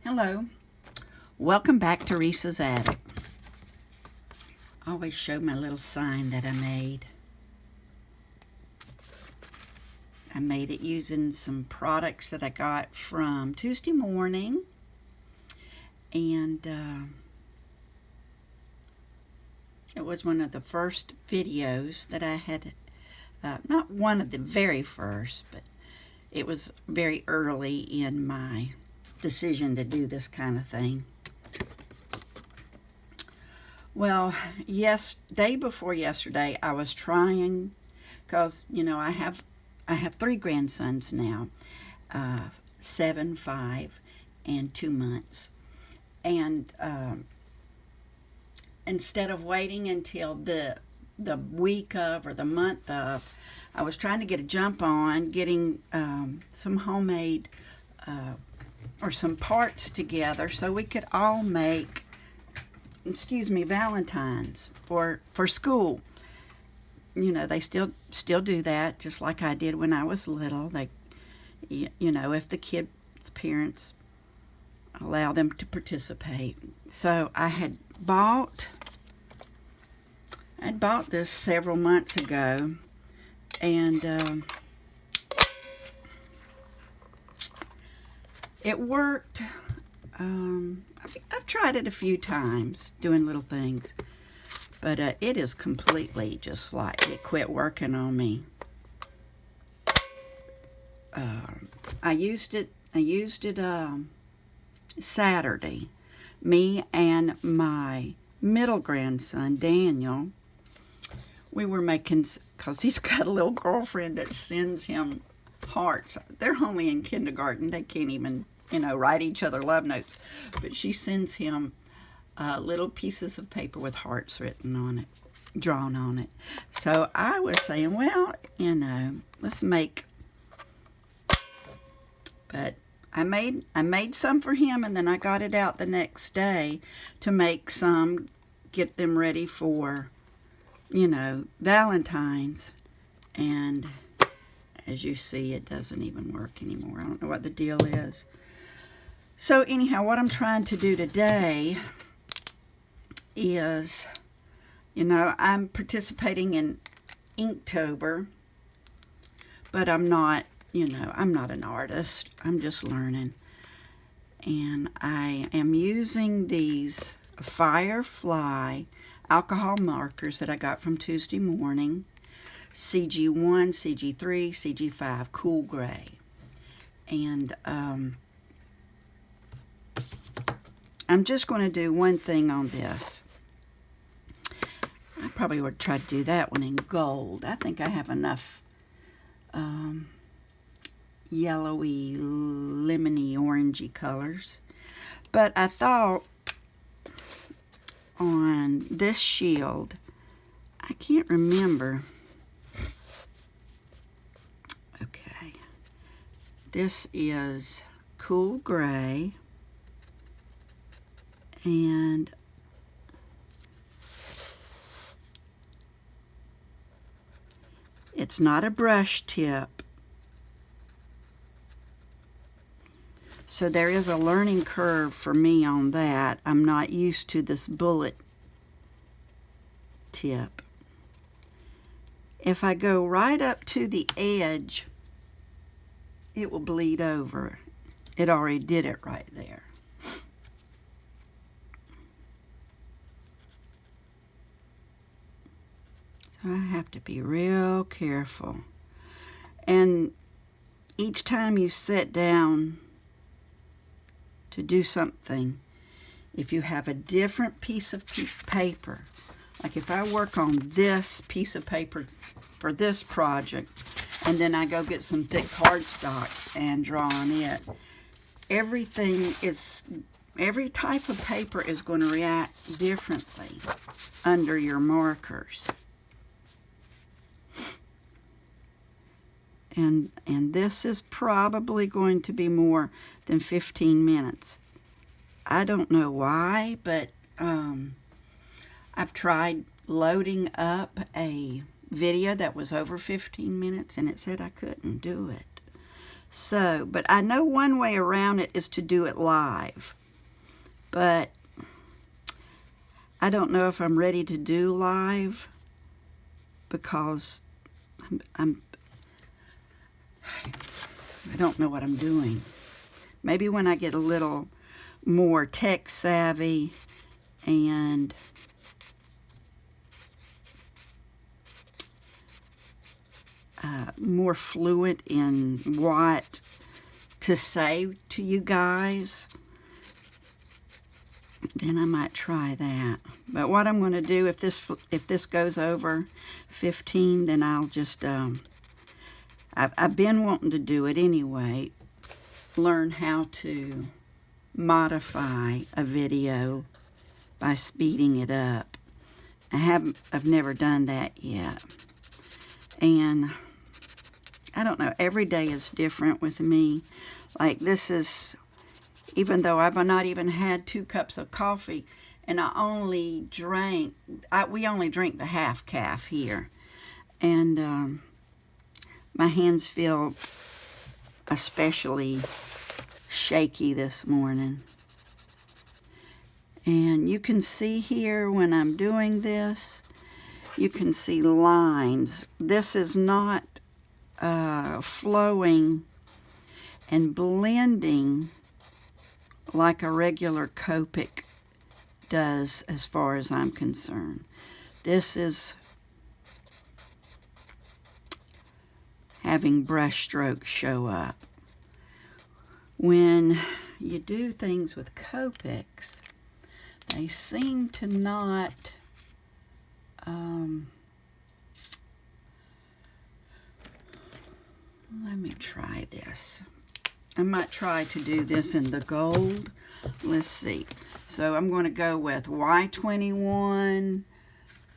Hello, welcome back to Reese's Attic. I always show my little sign that I made. I made it using some products that I got from Tuesday morning, and it was one of the first videos that I had, not one of the very first, but it was very early in my decision to do this kind of thing. Well, day before yesterday, I was trying, because I have 3 grandsons now, 7, 5, and 2 months, and instead of waiting until the week of or the month of, I was trying to get a jump on getting some homemade or some parts together so we could all make, Valentines for school. They still do that, just like I did when I was little. If the kids' parents allow them to participate. So I had bought this several months ago, and it worked. I've tried it a few times, doing little things, but it is completely just like it quit working on me. I used it Saturday. Me and my middle grandson, Daniel, we were making, because he's got a little girlfriend that sends him hearts. They're only in kindergarten. They can't even, write each other love notes. But she sends him little pieces of paper with hearts written on it, drawn on it. So I was saying, well, let's make. But I made some for him, and then I got it out the next day to make some, get them ready for, Valentine's. And as you see, it doesn't even work anymore. I don't know what the deal is. So anyhow, what I'm trying to do today is, I'm participating in Inktober, but I'm not an artist. I'm just learning. And I am using these Firefly alcohol markers that I got from Tuesday morning. CG1, CG3, CG5, cool gray. And I'm just going to do one thing on this. I probably would try to do that one in gold. I think I have enough yellowy, lemony, orangey colors. But I thought on this shield, I can't remember. Okay. This is cool gray. And it's not a brush tip. So there is a learning curve for me on that. I'm not used to this bullet tip. If I go right up to the edge, it will bleed over. It already did it right there. So I have to be real careful. And each time you sit down to do something, if you have a different piece of paper, like if I work on this piece of paper for this project, and then I go get some thick cardstock and draw on it, every type of paper is going to react differently under your markers. And this is probably going to be more than 15 minutes. I don't know why, but I've tried loading up a video that was over 15 minutes, and it said I couldn't do it. So, but I know one way around it is to do it live. But I don't know if I'm ready to do live because I don't know what I'm doing. Maybe when I get a little more tech savvy and more fluent in what to say to you guys, then I might try that. But what I'm going to do, if this goes over 15, then I'll just I've been wanting to do it anyway, learn how to modify a video by speeding it up. I've never done that yet. And I don't know, every day is different with me. Like this is, even though I've not even had 2 cups of coffee, and I only drank, we only drink the half calf here. And my hands feel especially shaky this morning. And you can see here when I'm doing this, you can see lines. This is not flowing and blending like a regular Copic does as far as I'm concerned. This is having brush strokes show up. When you do things with Copics, they seem to not let me try this. I might try to do this in the gold. Let's see. So I'm going to go with Y21,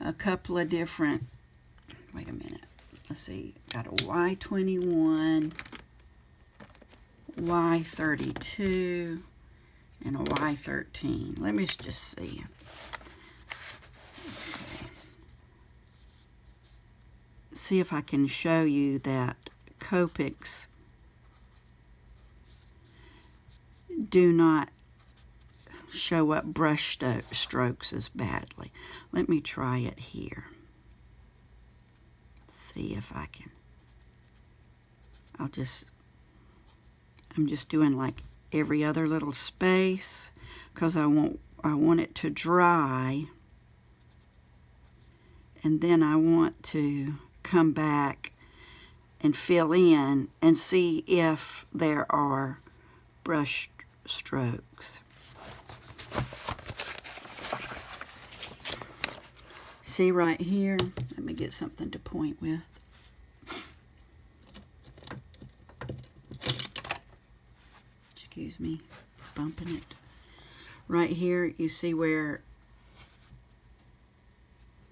a couple of different, wait a minute. Let's see, got a Y21, Y32, and a Y13. Let me just see. Okay. See if I can show you that Copics do not show up brush strokes as badly. Let me try it here. See if I can. I'm just doing like every other little space because I want it to dry, and then I want to come back and fill in and see if there are brush strokes. See right here? Let me get something to point with. Excuse me for bumping it. Right here, you see where,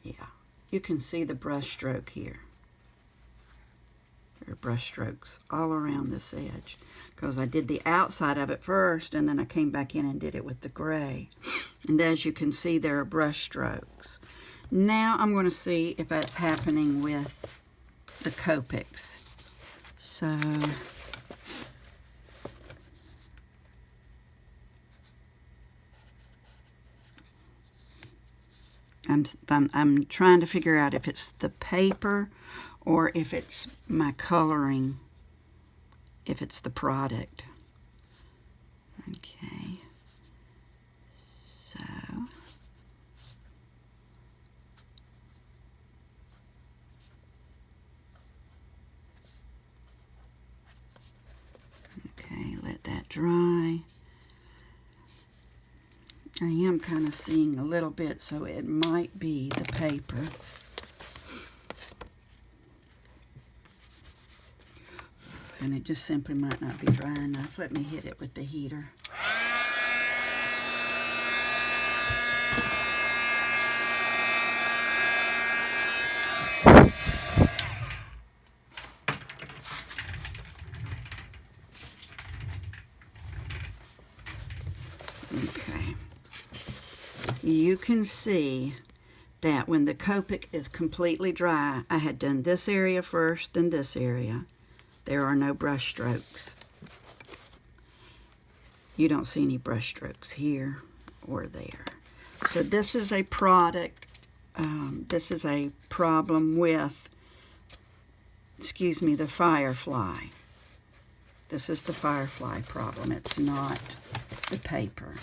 yeah, you can see the brush stroke here. There are brush strokes all around this edge because I did the outside of it first and then I came back in and did it with the gray. And as you can see, there are brush strokes. Now I'm going to see if that's happening with the Copics. So I'm trying to figure out if it's the paper or if it's my coloring, if it's the product. Okay. So okay, let that dry. I am kind of seeing a little bit, so it might be the paper. And it just simply might not be dry enough. Let me hit it with the heater. Okay. You can see that when the Copic is completely dry, I had done this area first, then this area, There are no brush strokes. You don't see any brush strokes here or there. So this is a product, this is a problem with, excuse me, the Firefly. This is the Firefly problem. It's not the paper.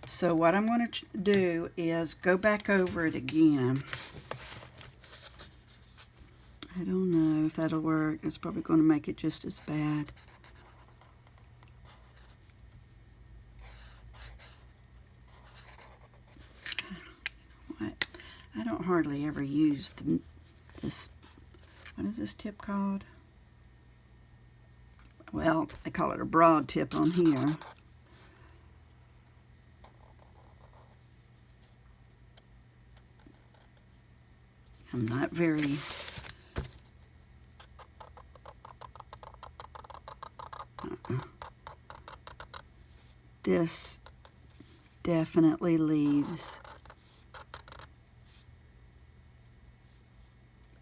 So what I'm going to do is go back over it again. I don't know if that'll work. It's probably going to make it just as bad. I don't hardly ever use this, what is this tip called? Well, I call it a broad tip on here. I'm not very This definitely leaves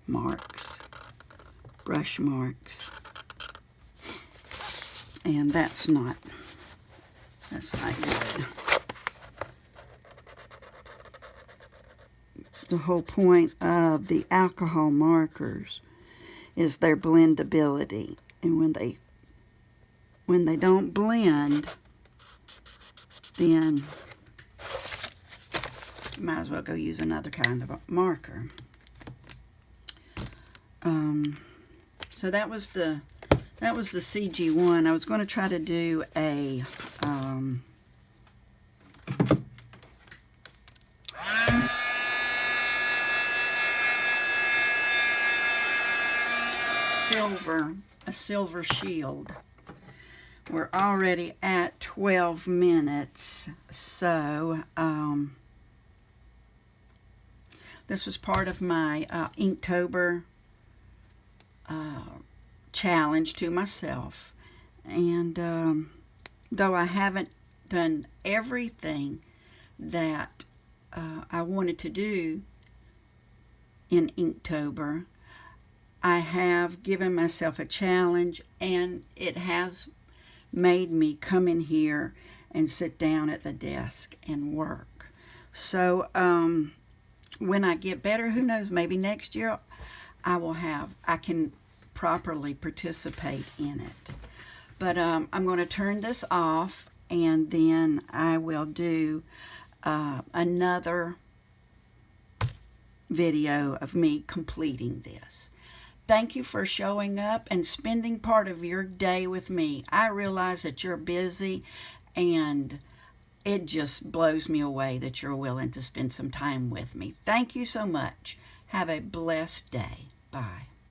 marks, brush marks, and that's not good. The whole point of the alcohol markers is their blendability, and when they don't blend, then might as well go use another kind of a marker. So that was the CG1. I was going to try to do a silver shield. We're already at 12 minutes, so this was part of my Inktober challenge to myself, and though I haven't done everything that I wanted to do in Inktober, I have given myself a challenge, and it has made me come in here and sit down at the desk and work. So when I get better, who knows, maybe next year I can properly participate in it. But I'm going to turn this off, and then I will do another video of me completing this. Thank you for showing up and spending part of your day with me. I realize that you're busy, and it just blows me away that you're willing to spend some time with me. Thank you so much. Have a blessed day. Bye.